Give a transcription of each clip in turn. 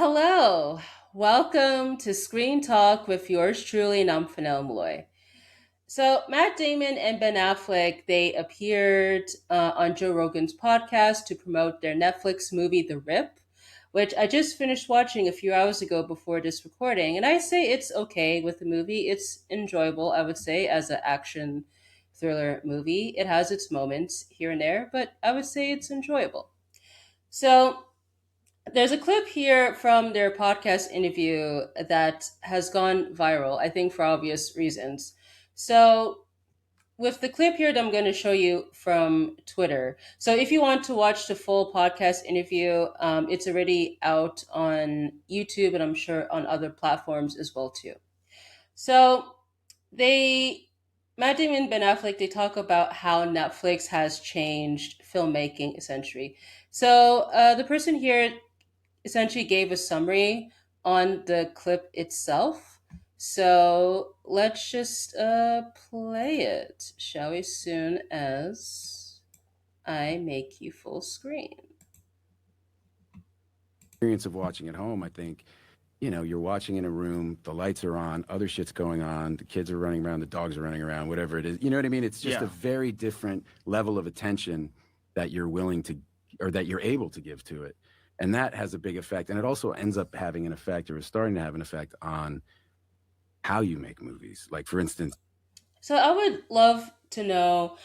Hello, welcome to Screen Talk with yours truly, Nomfanelo. So, Matt Damon and Ben Affleck, they appeared on Joe Rogan's podcast to promote their Netflix movie, The Rip, which I just finished watching a few hours ago before this recording. And I say it's okay with the movie. It's enjoyable, I would say, as an action thriller movie. It has its moments here and there, but I would say it's enjoyable. So, there's a clip here from their podcast interview that has gone viral, I think for obvious reasons. So, with the clip here that I'm going to show you from Twitter. So, if you want to watch the full podcast interview, it's already out on YouTube and I'm sure on other platforms as well too. So, they Matt Damon and Ben Affleck, they talk about how Netflix has changed filmmaking essentially. So the person here essentially gave a summary on the clip itself. So let's just play it, shall we, soon as I make you full screen. Experience of watching at home, I think, you're watching in a room, the lights are on, other shit's going on, the kids are running around, the dogs are running around, whatever it is. You know what I mean? It's just a Yeah. very different level of attention that you're willing to, or that you're able to give to it. And that has a big effect. And it also ends up having an effect, or is starting to have an effect on how you make movies. Like, for instance, So I would love to know,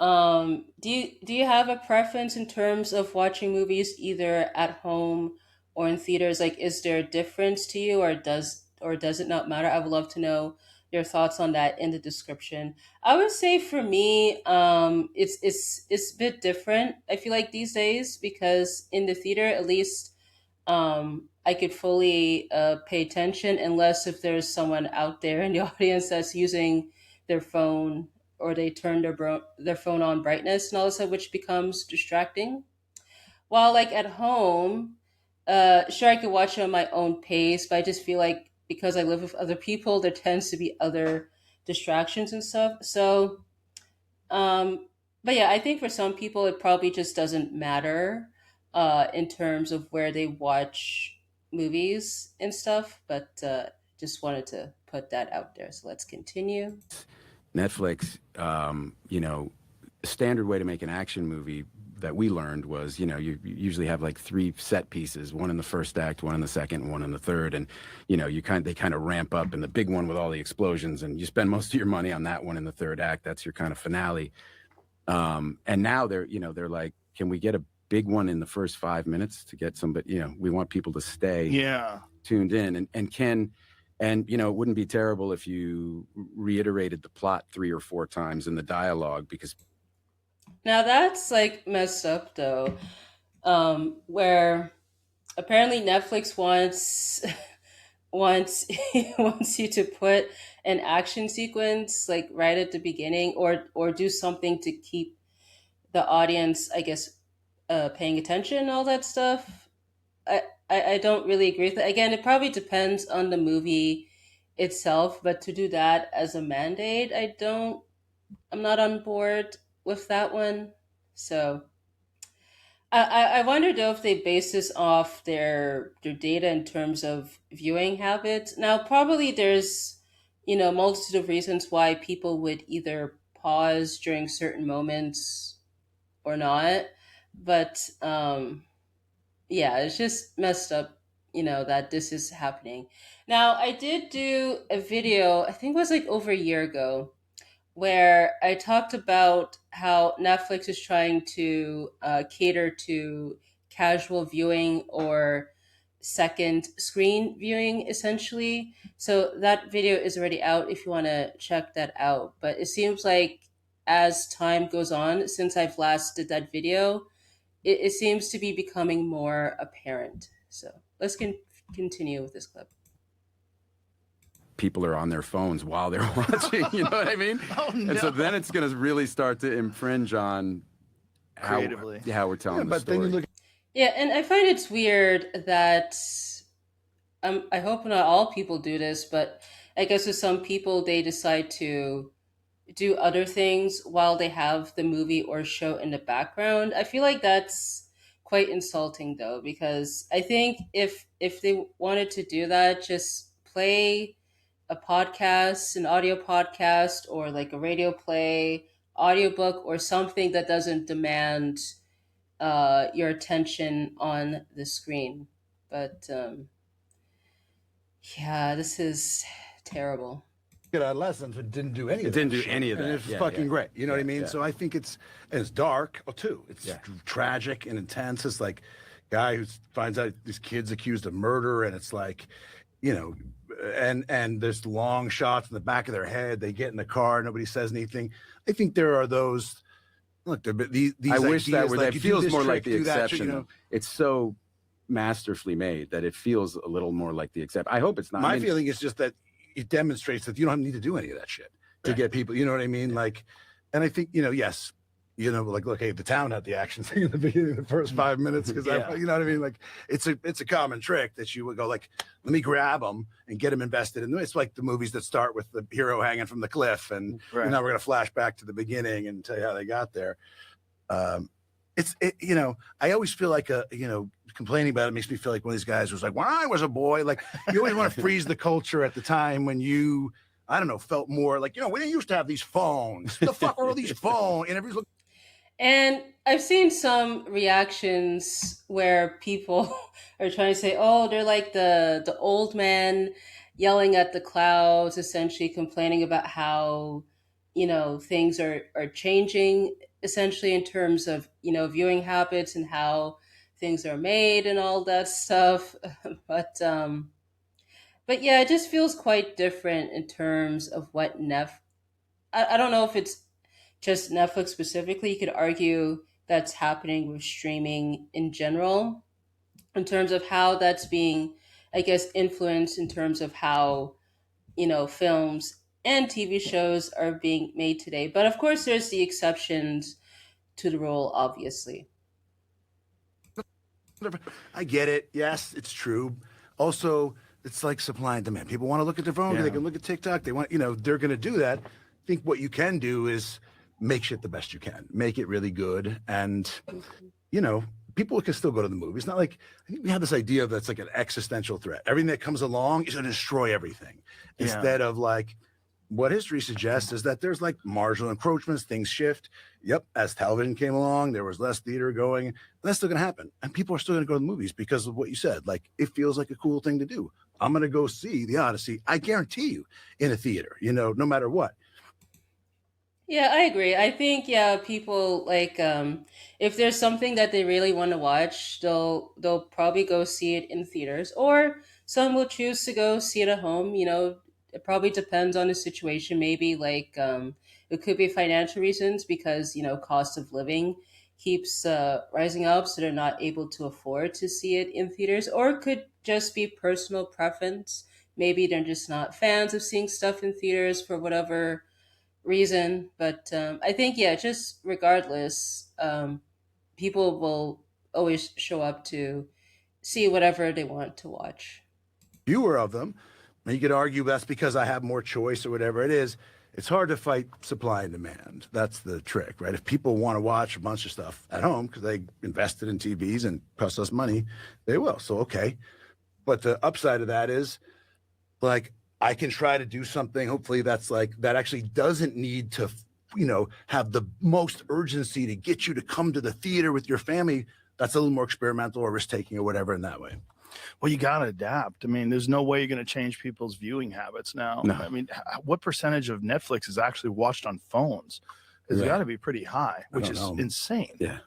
do you have a preference in terms of watching movies either at home or in theaters? Like, is there a difference to you, or does it not matter? I would love to know your thoughts on that in the description. I would say for me, it's a bit different. I feel like these days because in the theater, at least, I could fully pay attention unless if there's someone out there in the audience that's using their phone or they turn their phone on brightness and all of a sudden, which becomes distracting. While like at home, sure I could watch it on my own pace, but I just feel like because I live with other people, there tends to be other distractions and stuff. So, um, but yeah, I think for some people it probably just doesn't matter in terms of where they watch movies and stuff. But just wanted to put that out there. So let's continue. Netflix, the standard way to make an action movie that we learned was, you usually have like three set pieces, one in the first act, one in the second, and one in the third. And, they kind of ramp up in the big one with all the explosions and you spend most of your money on that one in the third act. That's your kind of finale. And now they're like, can we get a big one in the first 5 minutes to get somebody, we want people to stay Yeah. tuned in and it wouldn't be terrible if you reiterated the plot 3 or 4 times in the dialogue because Now that's like messed up though, where apparently Netflix wants wants wants you to put an action sequence like right at the beginning, or do something to keep the audience, I guess, paying attention and all that stuff. I don't really agree with that. Again, it probably depends on the movie itself, but to do that as a mandate, I'm not on board with that one. So I wonder though if they base this off their data in terms of viewing habits. Now, probably there's multitude of reasons why people would either pause during certain moments or not, but yeah, it's just messed up. That this is happening. Now, I did do a video. I think it was like over a year ago where I talked about how Netflix is trying to cater to casual viewing or second screen viewing, essentially. So that video is already out if you want to check that out. But it seems like as time goes on, since I've last did that video, it seems to be becoming more apparent. So let's continue with this clip. people are on their phones while they're watching, you know what I mean? Oh, And so no. then it's going to really start to infringe on Creatively. how we're telling the But then story. you look Yeah, and I find it's weird that I hope not all people do this, but I guess with some people they decide to do other things while they have the movie or show in the background. I feel like that's quite insulting though, because I think if they wanted to do that, just play a podcast, an audio podcast, or like a radio play, audiobook, or something that doesn't demand your attention on the screen. But yeah, this is terrible. Good adolescence, but didn't do any It of didn't that do shit, any of and that. it's Yeah, fucking yeah, great. You know what I yeah, mean? yeah, So I think it's dark too. It's yeah. tragic and intense. It's like guy who finds out this kid's accused of murder, and it's like, you know, and there's long shots in the back of their head. They get in the car, nobody says anything. I think there are those. Look, these I wish that ideas, were like that you do feels this more trick, like the do that trick, exception. you Though. know. It's so masterfully made that it feels a little more like the exception. I hope it's not. My I mean, feeling is just that it demonstrates that you don't need to do any of that shit to get people. You know what I mean? Like, and I think, yes, like, look, hey, the town had the action thing in the beginning, the first 5 minutes, because you know what I mean? Like, it's a common trick that you would go like, let me grab them and get them invested in them. It's like the movies that start with the hero hanging from the cliff, and now we're going to flash back to the beginning and tell you how they got there. I always feel like complaining about it makes me feel like one of these guys was like, when I was a boy, like you always want to freeze the culture at the time when you, I don't know, felt more like, we didn't used to have these phones. The fuck are all these phones? And everybody's looking. And I've seen some reactions where people are trying to say, "Oh, they're like the old man yelling at the clouds, essentially complaining about how things are changing, essentially in terms of viewing habits and how things are made and all that stuff." But yeah, it just feels quite different in terms of what I don't know if it's just Netflix specifically. You could argue that's happening with streaming in general, in terms of how that's being, I guess, influenced in terms of how, films and TV shows are being made today. But of course, there's the exceptions to the rule, obviously. I get it. Yes, it's true. Also, it's like supply and demand. People want to look at their phone. They can look at TikTok. They want, they're going to do that. I think what you can do is make shit the best you can. Make it really good. And, people can still go to the movies. Not like, I think we have this idea that's like an existential threat. Everything that comes along is going to destroy everything. Instead of like, what history suggests is that there's like marginal encroachments, things shift. Yep, as television came along, there was less theater going. And that's still going to happen. And people are still going to go to the movies because of what you said. Like, it feels like a cool thing to do. I'm going to go see The Odyssey, I guarantee you, in a theater, no matter what. Yeah, I agree. I think people like if there's something that they really want to watch, they'll probably go see it in theaters, or some will choose to go see it at home. It probably depends on the situation. Maybe like it could be financial reasons because cost of living keeps rising up, so they're not able to afford to see it in theaters, or it could just be personal preference. Maybe they're just not fans of seeing stuff in theaters for whatever reason. But I think, yeah, just regardless, people will always show up to see whatever they want to watch. Fewer of them. And you could argue that's because I have more choice or whatever it is. It's hard to fight supply and demand. That's the trick, right? If people want to watch a bunch of stuff at home because they invested in TVs and cost us money, they will. So, okay. But the upside of that is like, I can try to do something, hopefully that's like, that actually doesn't need to, have the most urgency to get you to come to the theater with your family. That's a little more experimental or risk taking or whatever in that way. Well, you got to adapt. I mean, there's no way you're going to change people's viewing habits now. No. I mean, what percentage of Netflix is actually watched on phones? It's got to be pretty high, which is insane. Yeah.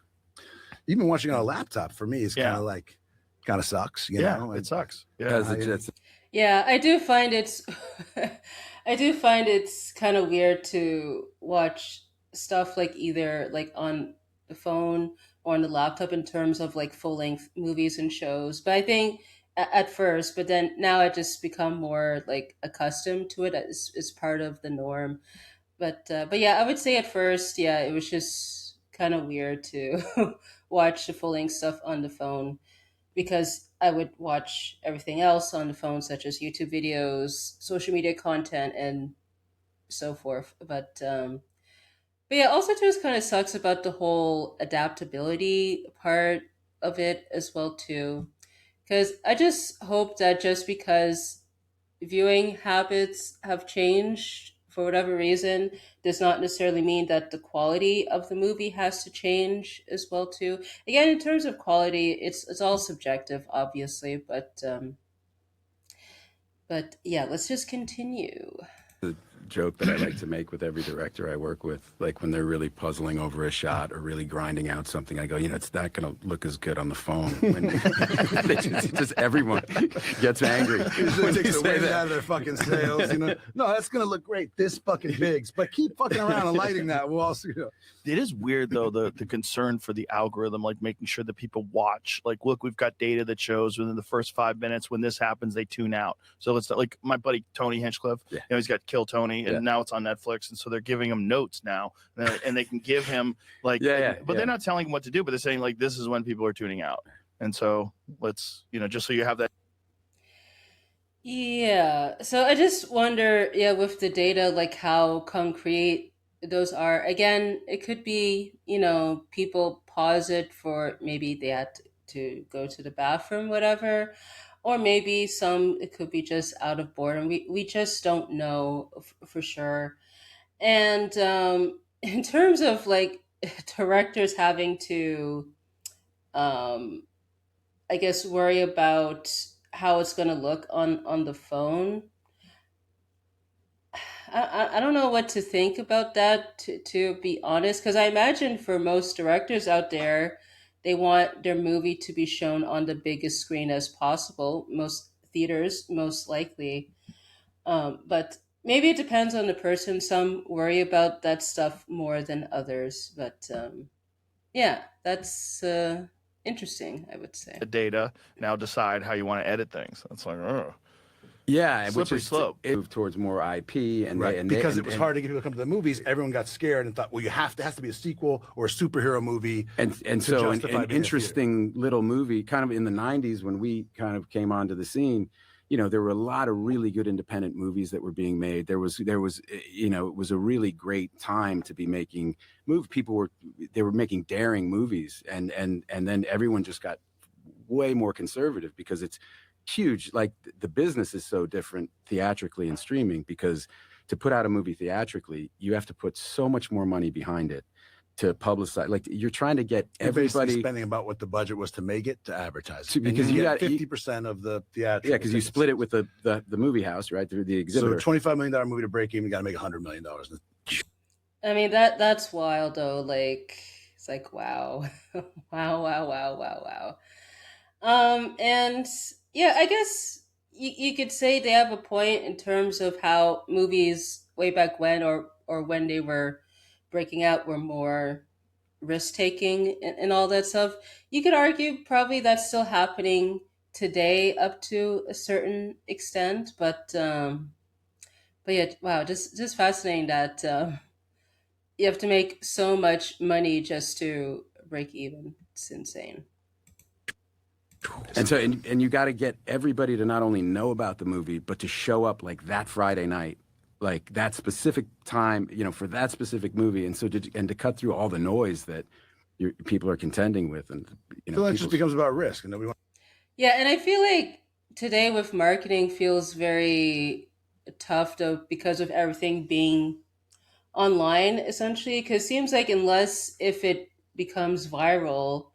Even watching on a laptop for me is kind of sucks. You know? It sucks. Yeah, I do find it's I do find it's kind of weird to watch stuff like either like on the phone or on the laptop in terms of like full length movies and shows. But I think at first, but then now I just become more like accustomed to it as part of the norm. But yeah, I would say at first, yeah, it was just kind of weird to watch the full length stuff on the phone, because I would watch everything else on the phone, such as YouTube videos, social media content, and so forth. But yeah, also too, it kind of sucks about the whole adaptability part of it as well too. Because I just hope that just because viewing habits have changed for whatever reason does not necessarily mean that the quality of the movie has to change as well too. Again, in terms of quality, it's all subjective, obviously, but yeah, let's just continue. The joke that I like to make with every director I work with, like when they're really puzzling over a shot or really grinding out something, I go, it's not going to look as good on the phone. When just everyone gets angry. It takes the wind out of their fucking sails. No, that's going to look great. This fucking bigs, but keep fucking around and lighting that. We'll also, It is weird though, the concern for the algorithm, like making sure that people watch. Like, look, we've got data that shows within the first 5 minutes when this happens, they tune out. So it's like my buddy Tony Hinchcliffe. Yeah. He's got Kill Tony, and now it's on Netflix, and so they're giving him notes now, and they can give him but they're not telling him what to do, but they're saying like this is when people are tuning out, and so let's just so you have that. Yeah. So I just wonder, yeah, with the data, like how concrete those are. Again, it could be, people pause it for maybe they had to go to the bathroom, whatever. Or maybe it could be just out of boredom. We just don't know for sure. And in terms of like directors having to, um, I guess, worry about how it's going to look on the phone. I don't know what to think about that, to be honest, because I imagine for most directors out there, they want their movie to be shown on the biggest screen as possible, most theaters, most likely. But maybe it depends on the person. Some worry about that stuff more than others. But yeah, that's interesting, I would say. The data now decide how you want to edit things. That's like, Yeah, which slippery is slope. it moved towards more IP, and right. Because it was and- hard to get people to come to the movies. Everyone got scared and thought, well, has to be a sequel or a superhero movie. and to so justify an being a interesting little movie, kind of in the '90s when we kind of came onto the scene. There were a lot of really good independent movies that were being made. There was, it was a really great time to be making movies. They were making daring movies, and then everyone just got way more conservative because it's huge. Like the business is so different theatrically and streaming, because to put out a movie theatrically, you have to put so much more money behind it to publicize. Like you're trying to get You're everybody spending about what the budget was to make it to advertise. Because you got get 50% of the theatrical. Yeah, because you split it with the movie house, right, through the exhibitor. So $25 million movie to break even, you got to make $100 million. I mean, that's wild though. Like it's like wow, wow, wow, wow, wow, wow. And yeah, I guess you could say they have a point in terms of how movies way back when, or when they were breaking out, were more risk taking and all that stuff. You could argue probably that's still happening today up to a certain extent, but yeah, wow, just fascinating that you have to make so much money just to break even. It's insane. And so, and you got to get everybody to not only know about the movie, but to show up like that Friday night, like that specific time, for that specific movie. And so, to cut through all the noise that people are contending with, and So it just becomes about risk, and nobody wants. Yeah, and I feel like today with marketing feels very tough though because of everything being online essentially. Because it seems like unless if it becomes viral,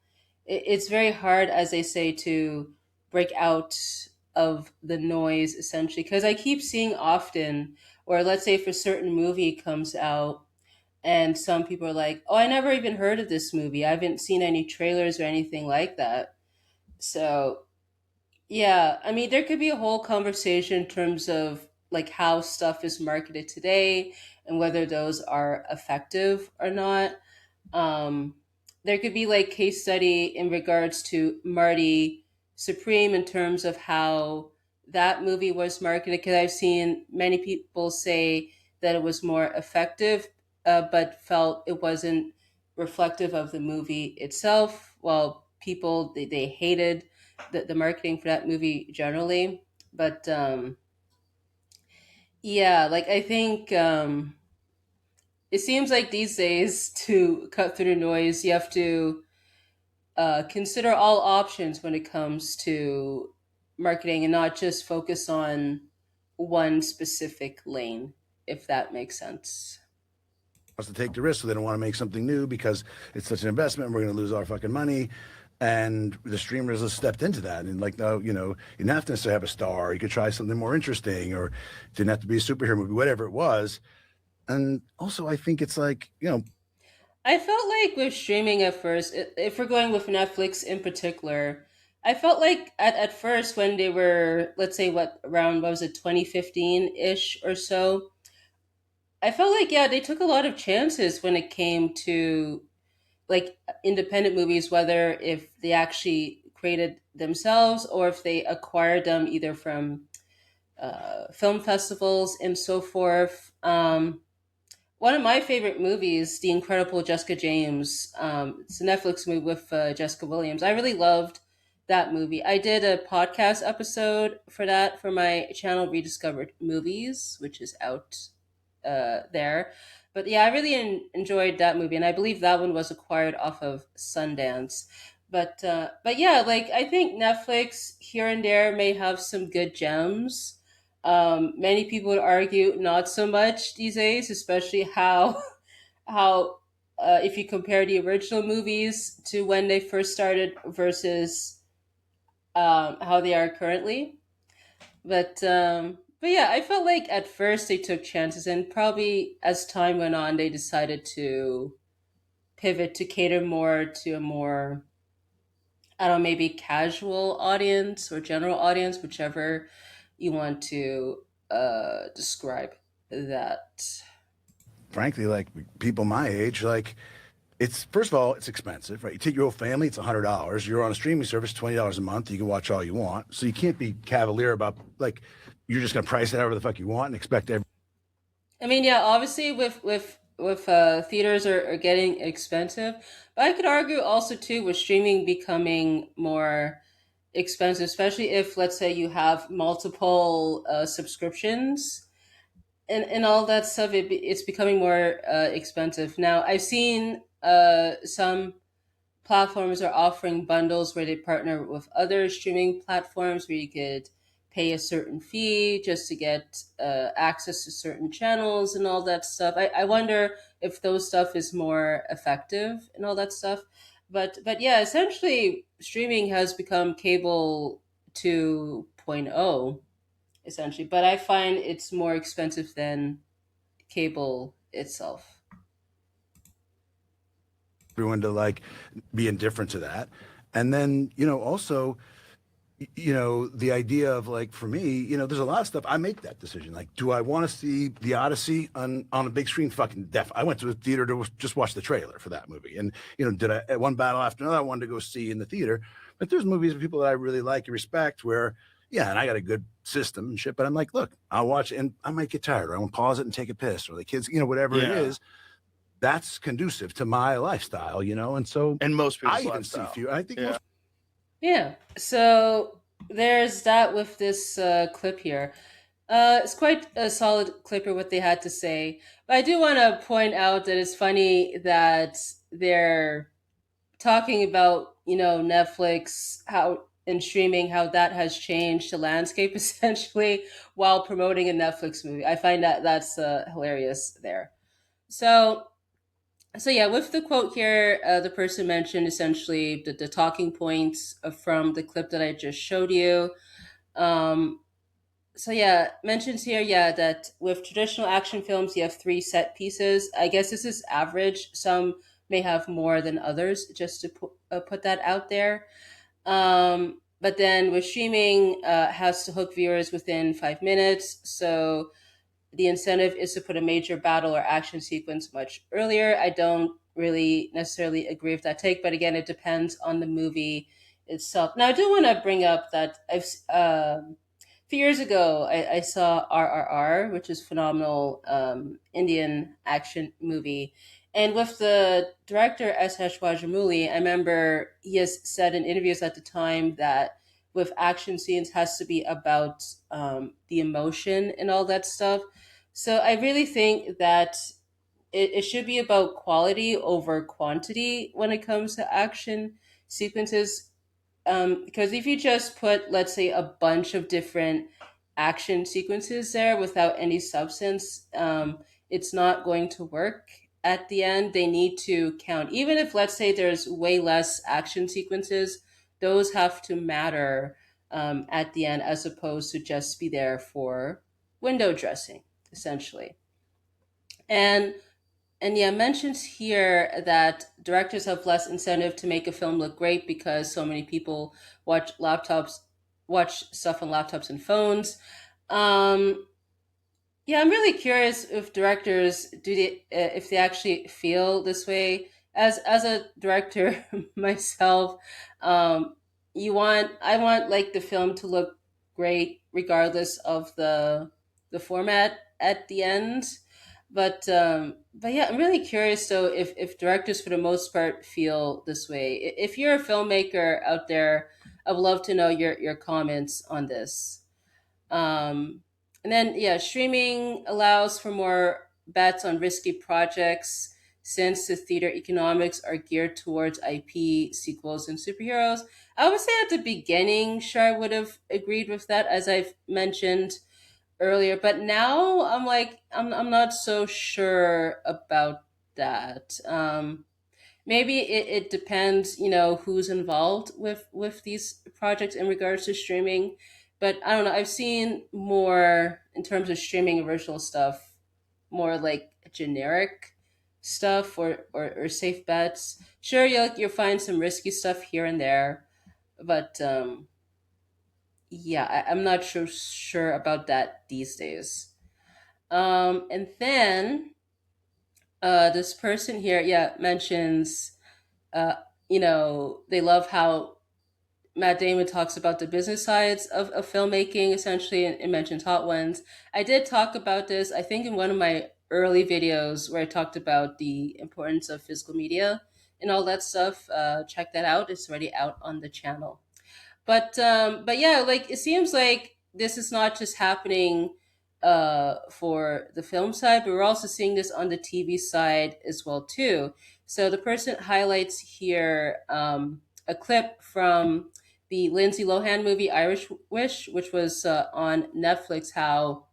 it's very hard, as they say, to break out of the noise essentially. Because I keep seeing often, or let's say if a certain movie comes out and some people are like, "Oh, I never even heard of this movie. I haven't seen any trailers or anything like that." So yeah, I mean, there could be a whole conversation in terms of like how stuff is marketed today and whether those are effective or not. Um, there could be like case study in regards to Marty Supreme in terms of how that movie was marketed, because I've seen many people say that it was more effective, but felt it wasn't reflective of the movie itself. While people they hated the marketing for that movie generally, but yeah, like I think it seems like these days to cut through the noise, you have to consider all options when it comes to marketing and not just focus on one specific lane, if that makes sense. Wants to take the risk, so they don't want to make something new because it's such an investment and we're going to lose our fucking money. And the streamers have stepped into that. And like, no, you didn't have to necessarily have a star. You could try something more interesting, or it didn't have to be a superhero movie, whatever it was. And also, I think it's like, I felt like with streaming at first, if we're going with Netflix in particular, I felt like at first when they were, let's say, around, what was it, 2015 ish or so, I felt like, yeah, they took a lot of chances when it came to like independent movies, whether if they actually created themselves or if they acquired them either from film festivals and so forth. One of my favorite movies, The Incredible Jessica James. It's a Netflix movie with Jessica Williams. I really loved that movie. I did a podcast episode for that for my channel, Rediscovered Movies, which is out there. But yeah, I really enjoyed that movie, and I believe that one was acquired off of Sundance. But yeah, like I think Netflix here and there may have some good gems. Many people would argue not so much these days, especially how if you compare the original movies to when they first started versus how they are currently. But yeah, I felt like at first they took chances, and probably as time went on, they decided to pivot to cater more to a more, I don't know, maybe casual audience or general audience, whichever you want to describe that. frankly, like people my age, like it's first of all, it's expensive, right? You take your whole family, it's $100. You're on a streaming service, $20 a month. You can watch all you want, so you can't be cavalier about like you're just gonna price it however the fuck you want and expect every. I mean, yeah, obviously with theaters are getting expensive, but I could argue also too with streaming becoming more expensive, especially if let's say you have multiple subscriptions and all that stuff. It's becoming more expensive now. I've seen some platforms are offering bundles where they partner with other streaming platforms where you could pay a certain fee just to get access to certain channels and all that stuff. I wonder if those stuff is more effective and all that stuff. But yeah, essentially streaming has become cable 2.0 essentially, but I find it's more expensive than cable itself. Everyone to like be indifferent to that. And then, also, the idea of like for me, there's a lot of stuff I make that decision. Like, do I want to see the Odyssey on a big screen? Fucking def. I went to the theater to just watch the trailer for that movie. And, did I at one battle after another I wanted to go see in the theater. But there's movies of people that I really like and respect where, yeah, and I got a good system and shit, but I'm like, look, I'll watch it and I might get tired or I want to pause it and take a piss or the kids, whatever it Yeah. is. That's conducive to my lifestyle, and so And most people's I even lifestyle. see few. I think Yeah. most Yeah. So there's that with this clip here. It's quite a solid clip of what they had to say. But I do want to point out that it's funny that they're talking about, Netflix, how and streaming, how that has changed the landscape essentially while promoting a Netflix movie. I find that that's hilarious there. So so yeah, with the quote here, the person mentioned essentially the talking points from the clip that I just showed you. Um, so yeah, mentions here, yeah, that with traditional action films, you have three set pieces. I guess this is average. Some may have more than others, just to put that out there. But then with streaming, has to hook viewers within 5 minutes. So the incentive is to put a major battle or action sequence much earlier. I don't really necessarily agree with that take, but again, it depends on the movie itself. Now, I do want to bring up that a few years ago I saw RRR, which is phenomenal Indian action movie. And with the director S.H. Rajamouli, I remember he has said in interviews at the time that with action scenes has to be about the emotion and all that stuff. So I really think that it should be about quality over quantity when it comes to action sequences, because if you just put, let's say, a bunch of different action sequences there without any substance, it's not going to work. At the end, they need to count. Even if, let's say, there's way less action sequences, those have to matter at the end, as opposed to just be there for window dressing, essentially. And yeah, mentions here that directors have less incentive to make a film look great because so many people watch stuff on laptops and phones. Um, yeah, I'm really curious if directors if they actually feel this way. As a director myself, um, I want like the film to look great regardless of the format at the end. But yeah, I'm really curious though if directors for the most part feel this way. If you're a filmmaker out there, I would love to know your comments on this. And then, yeah, streaming allows for more bets on risky projects since the theater economics are geared towards IP, sequels, and superheroes. I would say at the beginning, sure, I would have agreed with that, as I've mentioned earlier. But now I'm like, I'm not so sure about that. Maybe it depends, who's involved with these projects in regards to streaming. But I don't know, I've seen more in terms of streaming original stuff, more like generic stuff, or safe bets. Sure, you'll find some risky stuff here and there, but yeah, I'm not sure about that these days. And then this person here, yeah, mentions uh, they love how Matt Damon talks about the business sides of filmmaking, essentially, and mentions hot ones. I did talk about this, I think, in one of my early videos where I talked about the importance of physical media and all that stuff. Check that out; it's already out on the channel. But yeah, like it seems like this is not just happening for the film side, but we're also seeing this on the TV side as well too. So the person highlights here a clip from the Lindsay Lohan movie Irish Wish, which was on Netflix. How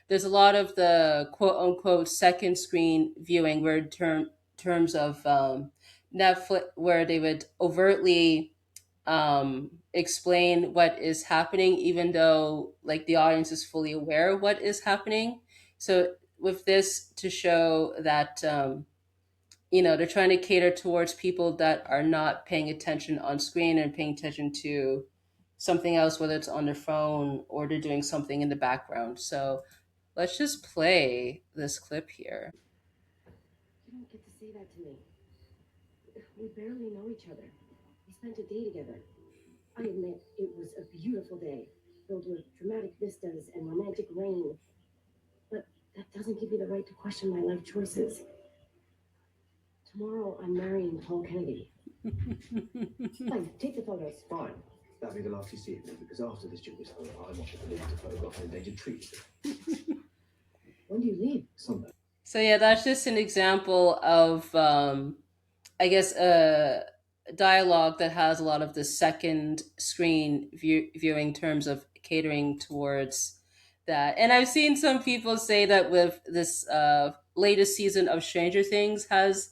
there's a lot of the quote unquote second screen viewing, where terms of Netflix, where they would overtly explain what is happening, even though like the audience is fully aware of what is happening. So with this to show that they're trying to cater towards people that are not paying attention on screen and paying attention to something else, whether it's on their phone or they're doing something in the background. So let's just play this clip here. You don't get to say that to me. We barely know each other. We spent a day together. I admit it was a beautiful day, filled with dramatic vistas and romantic rain. But that doesn't give me the right to question my life choices. Tomorrow, I'm marrying Paul Kennedy. Fine, take the photos. Fine. That'll be the last you see of me, because after this job is over, I'm off to Berlin to photograph endangered trees. When do you leave? Sunday. So yeah, that's just an example of I guess a dialogue that has a lot of the second screen viewing terms of catering towards that. And I've seen some people say that with this latest season of Stranger Things has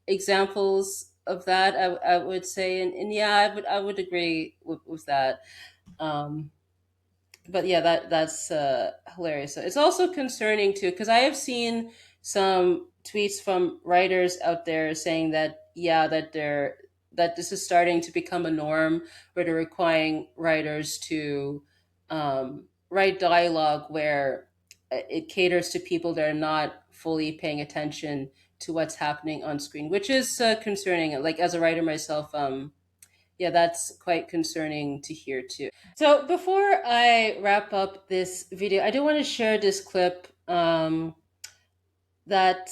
examples of that. I would say, and yeah, I would agree with that. Um, but yeah, that's hilarious. It's also concerning too, because I have seen some tweets from writers out there saying that yeah, that this is starting to become a norm, where they're requiring writers to write dialogue where it caters to people that are not fully paying attention to what's happening on screen, which is concerning. Like as a writer myself, yeah, that's quite concerning to hear too. So before I wrap up this video, I do want to share this clip that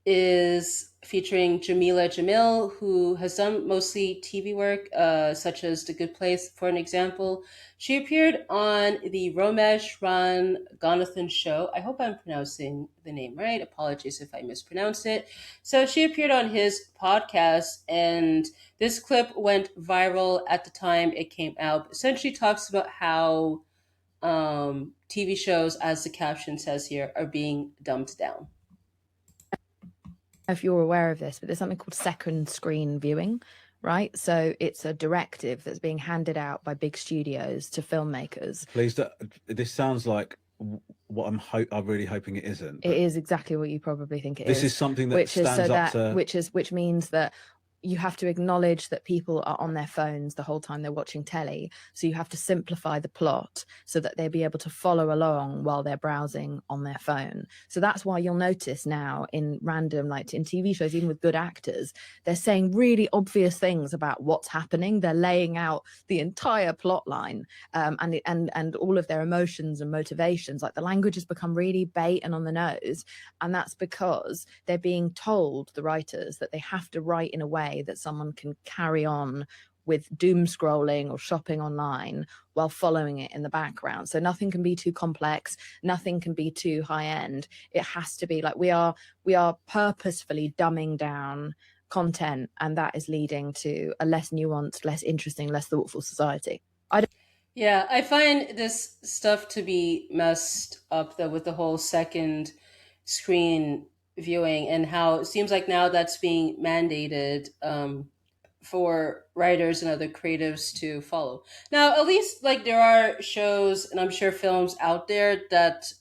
is featuring Jamila Jamil, who has done mostly TV work, such as The Good Place, for an example. She appeared on the Romesh Ran Gonathan show. I hope I'm pronouncing the name right. Apologies if I mispronounce it. So she appeared on his podcast, and this clip went viral at the time it came out. Essentially talks about how TV shows, as the caption says here, are being dumbed down. If you're aware of this, but there's something called second screen viewing, right? So it's a directive that's being handed out by big studios to filmmakers. Please, this sounds like what I'm really hoping it isn't. It is exactly what you probably think it is. This is something that stands up to... Which means that you have to acknowledge that people are on their phones the whole time they're watching telly. So you have to simplify the plot so that they'll be able to follow along while they're browsing on their phone. So that's why you'll notice now in random, like in TV shows, even with good actors, they're saying really obvious things about what's happening. They're laying out the entire plot line and all of their emotions and motivations. Like the language has become really bait and on the nose. And that's because they're being told, the writers, that they have to write in a way that someone can carry on with doom scrolling or shopping online while following it in the background. So nothing can be too complex, nothing can be too high end. It has to be like we are purposefully dumbing down content, and that is leading to a less nuanced, less interesting, less thoughtful society. I find this stuff to be messed up though, with the whole second screen viewing and how it seems like now that's being mandated for writers and other creatives to follow. Now, at least like there are shows and I'm sure films out there that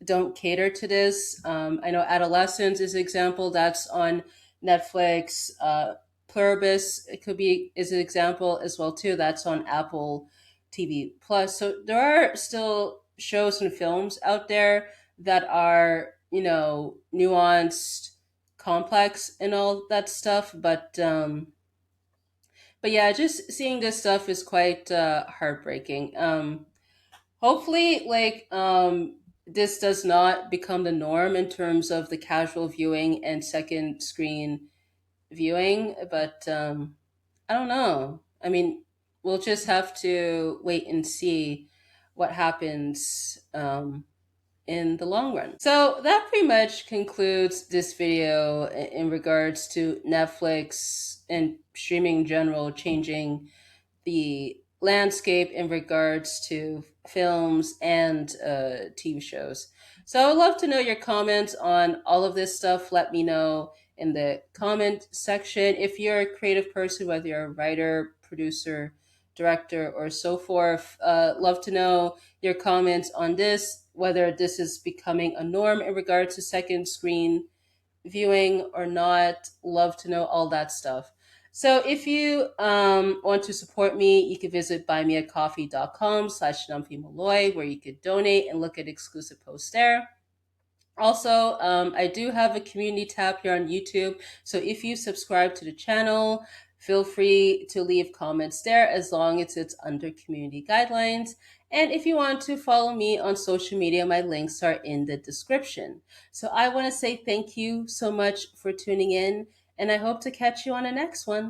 don't cater to this. I know Adolescence is an example that's on Netflix. Pluribus is an example as well too. That's on Apple TV Plus. So there are still shows and films out there that are, nuanced, complex, and all that stuff. But yeah, just seeing this stuff is quite heartbreaking. Hopefully, this does not become the norm in terms of the casual viewing and second screen viewing. But I don't know. I mean, we'll just have to wait and see what happens in the long run. So that pretty much concludes this video in regards to Netflix and streaming in general changing the landscape in regards to films and TV shows. So I would love to know your comments on all of this stuff. Let me know in the comment section. If you're a creative person, whether you're a writer, producer, director, or so forth, love to know your comments on this, whether this is becoming a norm in regards to second screen viewing or not. Love to know all that stuff. So if you want to support me, you can visit buymeacoffee.com/Nomfanelo, where you could donate and look at exclusive posts there. Also, I do have a community tab here on YouTube. So if you subscribe to the channel, feel free to leave comments there as long as it's under community guidelines. And if you want to follow me on social media, my links are in the description. So I want to say thank you so much for tuning in, and I hope to catch you on the next one.